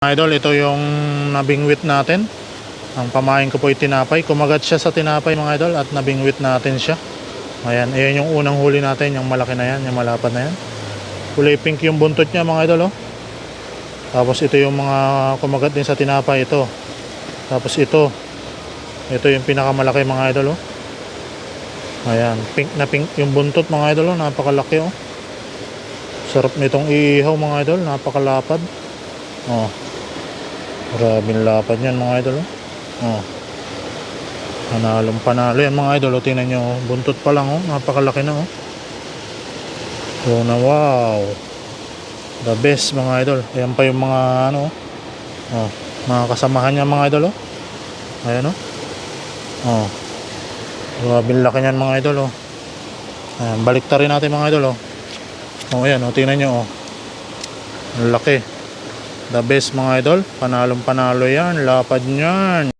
Mga idol, ito yung nabingwit natin. Ang pamain ko po ay tinapay. Kumagat siya sa tinapay mga idol at nabingwit natin siya. Ayan, ayan yung unang huli natin, yung malaki na yan, yung malapad na yan. Kulay pink yung buntot niya mga idol, oh. Tapos ito yung mga kumagat din sa tinapay, ito. Tapos ito yung pinakamalaki mga idol, oh. Ayan, pink na pink yung buntot mga idol, oh. Napakalaki, oh. Sarap nitong iihaw mga idol, napakalapad. Oh. Grabing lapad yan mga idol, oh. Panalong panalo yan mga idol, oh. Tingnan nyo, oh. Buntot pa lang, oh. Napakalaki na, oh. So na, wow, the best mga idol. Ayan pa yung mga ano, oh, mga kasamahan niya mga idol, oh. Ayan, oh. Oh. Grabing laki yan mga idol, oh. Ayan, baliktarin natin mga idol, oh. Oh, ayan, oh. Tingnan nyo, oh. Laki. The best mga idol, panalong panalo yan, lapad nyan.